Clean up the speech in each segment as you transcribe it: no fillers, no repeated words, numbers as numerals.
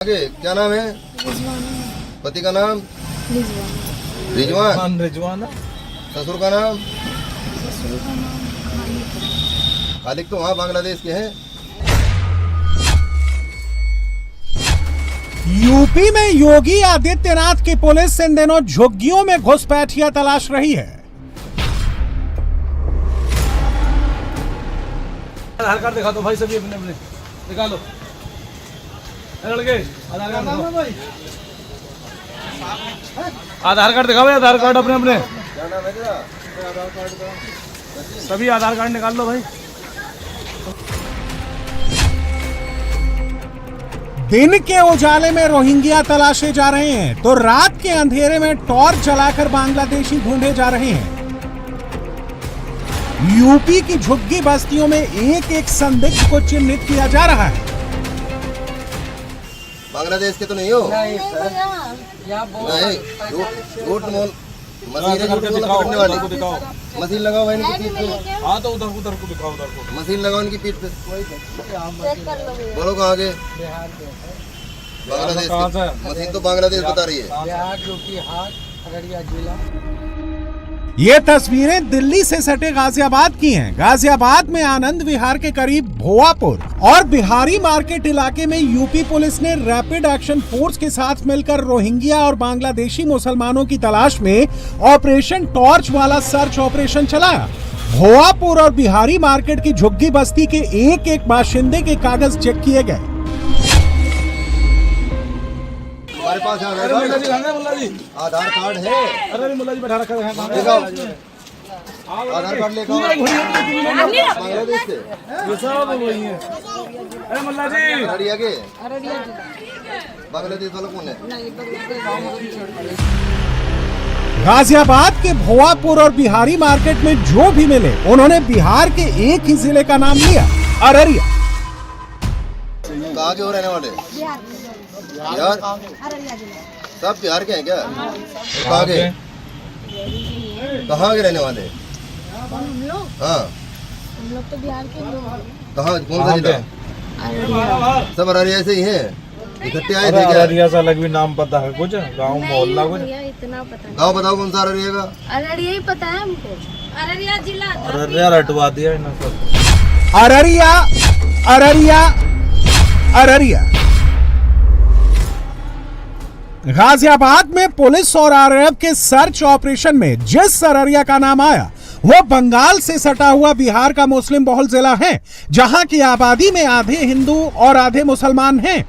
आगे क्या नाम है? पति का नाम रिजवान। रिजवान। ससुर का नाम खालिक। तो वहाँ बांग्लादेश के हैं। यूपी में योगी आदित्यनाथ की पुलिस इन दिनों झुग्गियों में घुसपैठिया तलाश रही है। आधार कार्ड दिखा दो भाई, सभी अपने अपने निकालो। लड़के आधार कार्ड दिखाओ। आधार कार्ड दिखाओ, आधार कार्ड अपने अपने। क्या नाम है तेरा? आधार कार्ड का सभी आधार कार्ड निकाल लो भाई। दिन के उजाले में रोहिंग्या तलाशे जा रहे हैं तो रात के अंधेरे में टॉर्च जलाकर बांग्लादेशी ढूंढे जा रहे हैं। यूपी की झुग्गी बस्तियों में एक एक संदिग्ध को चिन्हित किया जा रहा है। बांग्लादेश के तो नहीं हो? नहीं सर, नहीं। झूठ मोल मशीन पकड़ने वाली मशीन लगाओ भाई इनकी पीठ पे। हाँ तो उधर उधर को दिखाओ, उधर को मशीन लगाओ इनकी पीठ पे। बोलो कहाँ के? बांग्लादेश के। मशीन तो बांग्लादेश बता रही है। बिहार, जोकीहाट, अररिया जिला। ये तस्वीरें दिल्ली से सटे गाजियाबाद की हैं। गाजियाबाद में आनंद विहार के करीब भोवापुर और बिहारी मार्केट इलाके में यूपी पुलिस ने रैपिड एक्शन फोर्स के साथ मिलकर रोहिंग्या और बांग्लादेशी मुसलमानों की तलाश में ऑपरेशन टॉर्च वाला सर्च ऑपरेशन चलाया। भोवापुर और बिहारी मार्केट की झुग्गी बस्ती के एक एक बाशिंदे के कागज चेक किए गए। हमारे पास आधार कार्ड है। अरे मुल्ला जी बैठा रखा है। दिखाओ आधार कार्ड लेकर बांग्लादेश से। ये सब वही है। अरे मुल्ला जी अररिया के। बांग्लादेश वाला कौन है? गाजियाबाद के भोवापुर और बिहारी मार्केट में जो भी मिले उन्होंने बिहार के एक ही जिले का नाम लिया, अररिया। कहाँ के हो रहने वाले? बिहार। सब बिहार के हैं क्या? कहाँ के? कहाँ के रहने वाले? हम लोग हाँ। तो बिहार के लोग हैं। कहाँ? कौन सा जिला? सब अररिया से ही हैं। इकट्ठे आए थे क्या? अररिया से अलग भी नाम पता है कुछ? गांव मोहल्ला कुछ? भैया इतना पता नहीं। गाँव बताओ कौन सा अररिया का? अररिया ही पता है हमको। अररिया जिला। अररिया रटवा दिया इन सब। अररिया, अररिया, अररिया। गाजियाबाद में पुलिस और आरएफ के सर्च ऑपरेशन में जिस अररिया का नाम आया वो बंगाल से सटा हुआ बिहार का मुस्लिम बहुल जिला है, जहां की आबादी में आधे हिंदू और आधे मुसलमान हैं।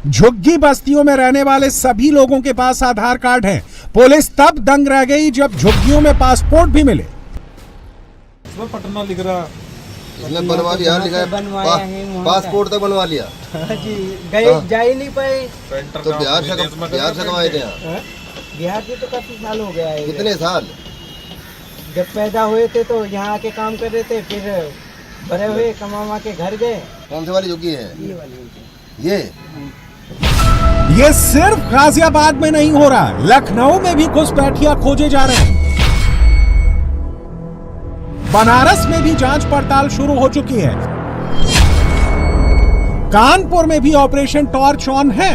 झुग्गी बस्तियों में रहने वाले सभी लोगों के पास आधार कार्ड हैं। पुलिस तब दंग रह गई जब झुग्गियों में पासपोर्ट भी मिले। इसमें पटना लिख रहा, इसमें बनवा लिया, लिखा है पासपोर्ट तक बनवा लिया जी। गए जा ही नहीं पाए। तो बिहार से कब आए थे यहाँ? बिहार से तो काफी साल हो गया है। कितने साल? जब पैदा हुए थे तो यहाँ आके काम कर रहे थे, फिर बड़े हुए कमा के घर गए। कौन से वाली झुग्गी है? ये वाली। ये सिर्फ गाजियाबाद में नहीं हो रहा, लखनऊ में भी घुसपैठिया खोजे जा रहे हैं। बनारस में भी जांच पड़ताल शुरू हो चुकी है। कानपुर में भी ऑपरेशन टॉर्च ऑन है।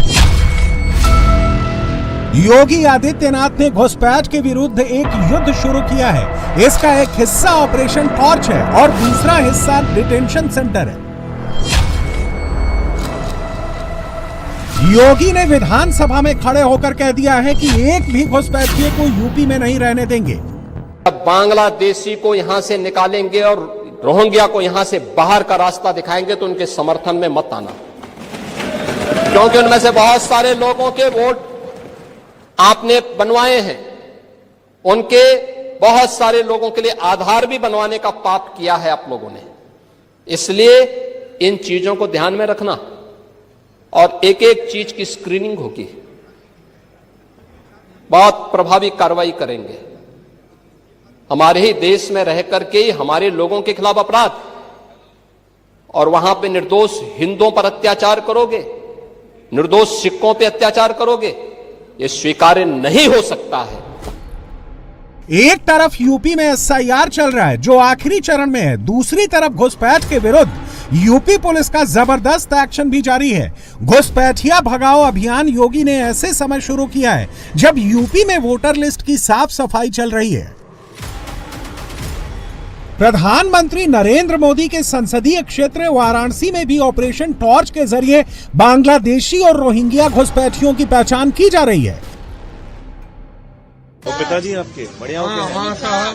योगी आदित्यनाथ ने घुसपैठ के विरुद्ध एक युद्ध शुरू किया है। इसका एक हिस्सा ऑपरेशन टॉर्च है और दूसरा हिस्सा डिटेंशन सेंटर है। योगी ने विधानसभा में खड़े होकर कह दिया है कि एक भी घुसपैठिए को यूपी में नहीं रहने देंगे। अब बांग्लादेशी को यहां से निकालेंगे और रोहिंग्या को यहां से बाहर का रास्ता दिखाएंगे तो उनके समर्थन में मत आना, क्योंकि उनमें से बहुत सारे लोगों के वोट आपने बनवाए हैं। उनके बहुत सारे लोगों के लिए आधार भी बनवाने का पाप किया है आप लोगों ने। इसलिए इन चीजों को ध्यान में रखना और एक एक चीज की स्क्रीनिंग होगी। बहुत प्रभावी कार्रवाई करेंगे। हमारे ही देश में रह करके ही हमारे लोगों के खिलाफ अपराध और वहां पे निर्दोष हिंदुओं पर अत्याचार करोगे, निर्दोष सिखों पे अत्याचार करोगे, ये स्वीकार्य नहीं हो सकता है। एक तरफ यूपी में एसआईआर चल रहा है जो आखिरी चरण में है, दूसरी तरफ घुसपैठ के विरुद्ध यूपी पुलिस का जबरदस्त एक्शन भी जारी है। घुसपैठिया भगाओ अभियान योगी ने ऐसे समय शुरू किया है जब यूपी में वोटर लिस्ट की साफ सफाई चल रही है। प्रधानमंत्री नरेंद्र मोदी के संसदीय क्षेत्र वाराणसी में भी ऑपरेशन टॉर्च के जरिए बांग्लादेशी और रोहिंग्या घुसपैठियों की पहचान की जा रही है। तो पिताजी आपके बढ़िया हो गए?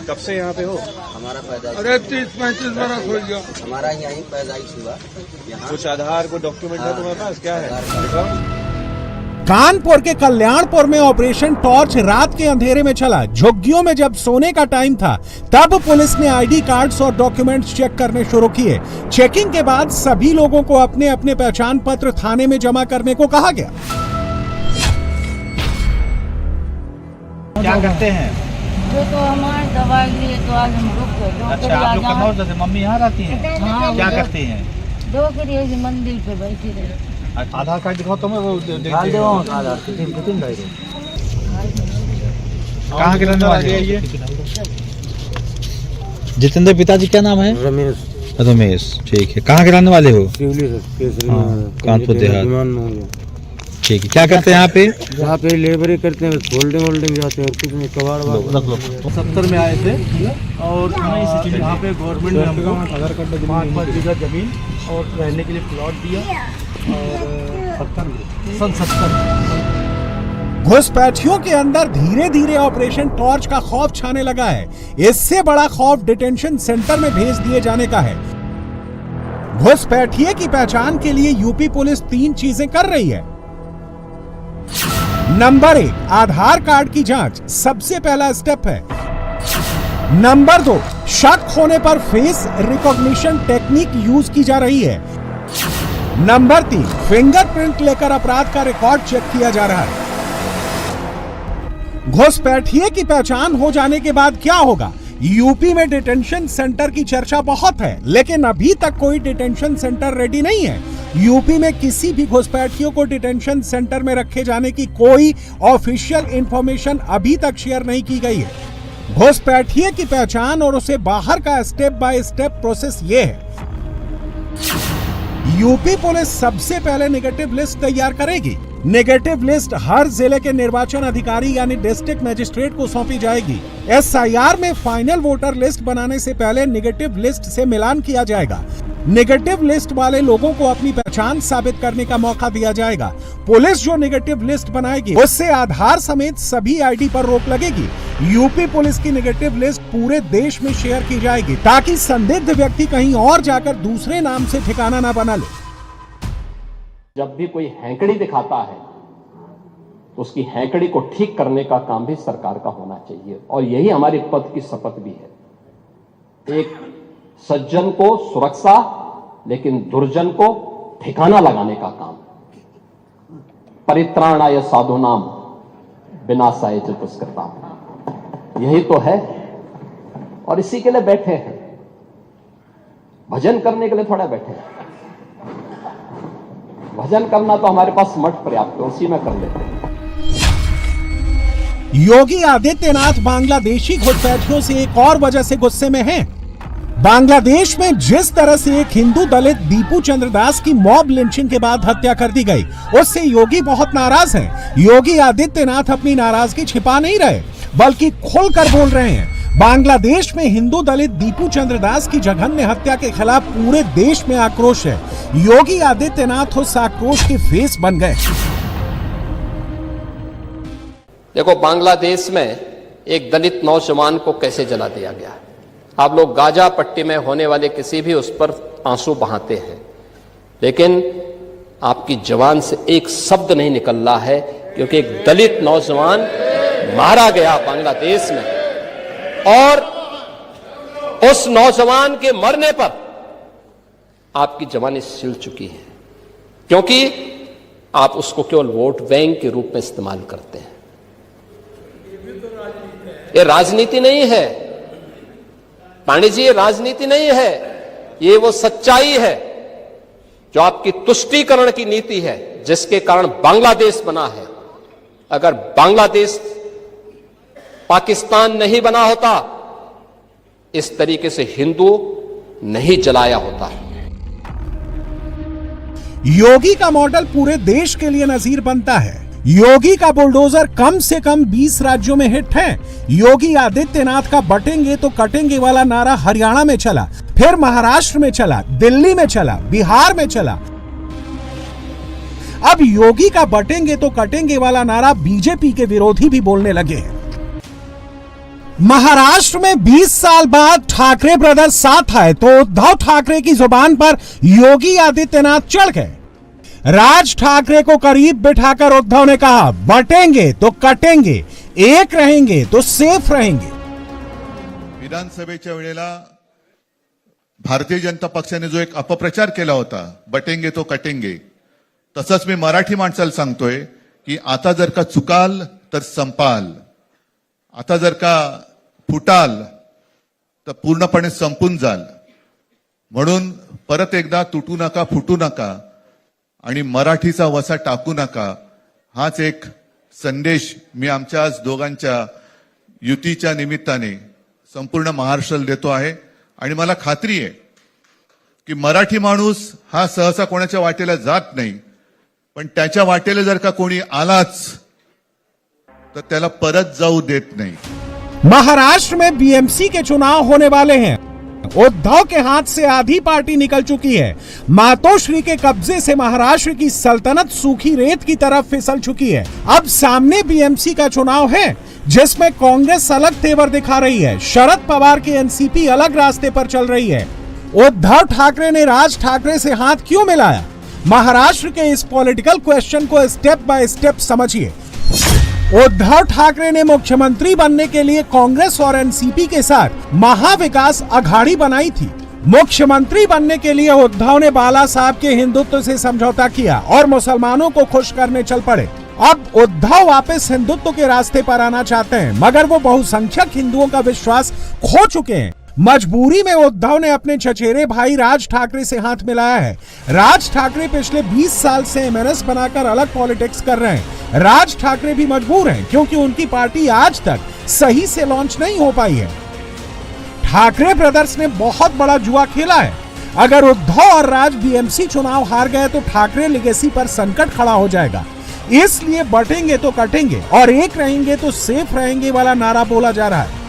कब से यहाँ पे हो? हमारा पैदाइश, अरे 30-35 बरस हो गया। हमारा यहीं पैदाइश हुआ। कुछ आधार को डॉक्यूमेंट है तुम्हारे पास? क्या है दिखाओ। कानपुर के कल्याणपुर में ऑपरेशन टॉर्च रात के अंधेरे में चला। झुग्गियों में जब सोने का टाइम था तब पुलिस ने आईडी कार्ड्स और डॉक्यूमेंट्स चेक करने शुरू किए। चेकिंग के बाद सभी लोगों को अपने अपने पहचान पत्र थाने में जमा करने को कहा गया। क्या करते हैं? जो तो हमारे दवाई लिए तो आज हम रुक गए। अच्छा, आप लोग कहाँ होते थे? मम्मी यहाँ रहती हैं? हाँ, क्या करती हैं? दो करिए मंदिर पे बैठी रही। आधार कार्ड दिखाओ तुम्हें, वो कहाँ के रहने वाले हैं ये? जितेंद्र पिताजी क्या नाम है? रमेश। ठीक है, कहाँ के रहने वाले हो? कानपुर देहात। ठीक है, क्या करते हैं यहाँ पे? यहाँ पे लेबर करते हैं, होल्डिंग जाते हैं, कुछ नहीं कबाड़ रख लो। 70 में आए थे और यहाँ पे गवर्नमेंट ने हमको आधार कार्ड 5 बीघा जमीन और रहने के लिए प्लॉट दिया और 70 घुसपैठियों के अंदर धीरे धीरे ऑपरेशन टॉर्च का खौफ छाने लगा है। इससे बड़ा खौफ डिटेंशन सेंटर में भेज दिए जाने का है। घुसपैठिए की पहचान के लिए यूपी पुलिस 3 चीजें कर रही है। नंबर 1, आधार कार्ड की जांच सबसे पहला स्टेप है। नंबर 2, शक होने पर फेस रिकॉग्निशन टेक्निक यूज की जा रही है। नंबर 3, फिंगरप्रिंट लेकर अपराध का रिकॉर्ड चेक किया जा रहा है। घुसपैठिए की पहचान हो जाने के बाद क्या होगा? यूपी में डिटेंशन सेंटर की चर्चा बहुत है, लेकिन अभी तक कोई डिटेंशन सेंटर रेडी नहीं है। यूपी में किसी भी घुसपैठियों को डिटेंशन सेंटर में रखे जाने की कोई ऑफिशियल इंफॉर्मेशन अभी तक शेयर नहीं की गई है। घुसपैठिए की पहचान और उसे बाहर का स्टेप बाय स्टेप प्रोसेस ये है। यूपी पुलिस सबसे पहले नेगेटिव लिस्ट तैयार करेगी। नेगेटिव लिस्ट हर जिले के निर्वाचन अधिकारी यानी डिस्ट्रिक्ट मजिस्ट्रेट को सौंपी जाएगी। एसआईआर में फाइनल वोटर लिस्ट बनाने से पहले नेगेटिव लिस्ट से मिलान किया जाएगा। नेगेटिव लिस्ट वाले लोगों को अपनी पहचान साबित करने का मौका दिया जाएगा। पुलिस जो नेगेटिव लिस्ट बनाएगी उससे आधार समेत सभी आईडी पर रोक लगेगी। यूपी पुलिस की नेगेटिव लिस्ट पूरे देश में शेयर की जाएगी ताकि संदिग्ध व्यक्ति कहीं और जाकर दूसरे नाम से ठिकाना ना बना ले। जब भी कोई हैंकड़ी दिखाता है तो उसकी हैंकड़ी को ठीक करने का काम भी सरकार का होना चाहिए, और यही हमारी पद की शपथ भी है। एक सज्जन को सुरक्षा, लेकिन दुर्जन को ठिकाना लगाने का काम। परित्राणाय साधूनाम विनाशाय च दुष्कृताम्, यही तो है, और इसी के लिए बैठे हैं। भजन करने के लिए थोड़ा बैठे हैं। भजन करना तो हमारे पास मठ पर्याप्त है, उसी में कर लेते हैं। योगी आदित्यनाथ बांग्लादेशी घुसपैठियों से एक और वजह से गुस्से में हैं। बांग्लादेश में जिस तरह से एक हिंदू दलित दीपू चंद्र दास की मॉब लिंचिंग के बाद हत्या कर दी गई, उससे योगी बहुत नाराज हैं। योगी आदित्यनाथ अपनी नाराजगी छिपा नहीं रहे, बल्कि खुलकर बोल रहे हैं। बांग्लादेश में हिंदू दलित दीपू चंद्र दास की जघन्य हत्या के खिलाफ पूरे देश में आक्रोश है। योगी आदित्यनाथ उस आक्रोश के फेस बन गए। देखो, बांग्लादेश में एक दलित नौजवान को कैसे जला दिया गया। आप लोग गाजा पट्टी में होने वाले किसी भी उस पर आंसू बहाते हैं, लेकिन आपकी जबान से एक शब्द नहीं निकल रहा है, क्योंकि एक दलित नौजवान मारा गया बांग्लादेश में, और उस नौजवान के मरने पर आपकी जबानें सिल चुकी हैं, क्योंकि आप उसको केवल वोट बैंक के रूप में इस्तेमाल करते हैं। ये राजनीति नहीं है पांडे जी, ये राजनीति नहीं है, ये वो सच्चाई है जो आपकी तुष्टीकरण की नीति है, जिसके कारण बांग्लादेश बना है। अगर बांग्लादेश पाकिस्तान नहीं बना होता, इस तरीके से हिंदू नहीं जलाया होता। योगी का मॉडल पूरे देश के लिए नजीर बनता है। योगी का बुलडोजर कम से कम 20 राज्यों में हिट है। योगी आदित्यनाथ का बटेंगे तो कटेंगे वाला नारा हरियाणा में चला, फिर महाराष्ट्र में चला, दिल्ली में चला, बिहार में चला। अब योगी का बटेंगे तो कटेंगे वाला नारा बीजेपी के विरोधी भी बोलने लगे हैं। महाराष्ट्र में 20 साल बाद ठाकरे ब्रदर्स साथ आए तो उद्धव ठाकरे की जुबान पर योगी आदित्यनाथ चढ़ गए। राज ठाकरे को करीब बिठाकर उद्धव ने कहा, बटेंगे तो कटेंगे, एक रहेंगे तो सेफ रहेंगे। विधानसभेच्या वेळेला भारतीय जनता पक्षाने जो एक अपप्रचार केला होता, बटेंगे तो कटेंगे, तसंच मी मराठी माणसाला सांगतोय की आता जर का चुकाल तर संपाल, आता जर का फुटाल तर पूर्णपणे संपून जाल। म्हणून परत एकदा तुटू नका, फुटू नका आणि मराठीचा वसा टाकू नका, हाच एक संदेश मी आमच्या आज दोघांच्या युतीच्या निमित्ताने संपूर्ण महाराष्ट्राला देतो आहे। आणि मला खात्री आहे की मराठी माणूस हा सहसा कोणाच्या वाटेला जात नाही, पण त्याच्या वाटेला जर का कोणी आलाच तर त्याला परत जाऊ देत नाही। महाराष्ट्र में बीएमसी के चुनाव होने वाले हैं। उद्धव के हाथ से आधी पार्टी निकल चुकी है। मातोश्री के कब्जे से महाराष्ट्र की सल्तनत सूखी रेत की तरफ फिसल चुकी है। अब सामने बीएमसी का चुनाव है जिसमें कांग्रेस अलग तेवर दिखा रही है, शरद पवार की एनसीपी अलग रास्ते पर चल रही है। उद्धव ठाकरे ने राज ठाकरे से हाथ क्यों मिलाया? महाराष्ट्र के इस पॉलिटिकल क्वेश्चन को स्टेप बाय स्टेप समझिए। उद्धव ठाकरे ने मुख्यमंत्री बनने के लिए कांग्रेस और एनसीपी के साथ महाविकास अघाड़ी बनाई थी। मुख्यमंत्री बनने के लिए उद्धव ने बाला साहब के हिंदुत्व से समझौता किया और मुसलमानों को खुश करने चल पड़े। अब उद्धव वापस हिंदुत्व के रास्ते पर आना चाहते हैं, मगर वो बहुसंख्यक हिंदुओं का विश्वास खो चुके हैं। मजबूरी में उद्धव ने अपने चचेरे भाई राज ठाकरे से हाथ मिलाया है। राज ठाकरे पिछले 20 साल से एमएनएस बनाकर अलग पॉलिटिक्स कर रहे हैं। राज ठाकरे भी मजबूर हैं क्योंकि उनकी पार्टी आज तक सही से लॉन्च नहीं हो पाई है। ठाकरे ब्रदर्स ने बहुत बड़ा जुआ खेला है। अगर उद्धव और राज बीएमसी चुनाव हार गए तो ठाकरे लेगेसी पर संकट खड़ा हो जाएगा। इसलिए बटेंगे तो कटेंगे और एक रहेंगे तो सेफ रहेंगे वाला नारा बोला जा रहा है।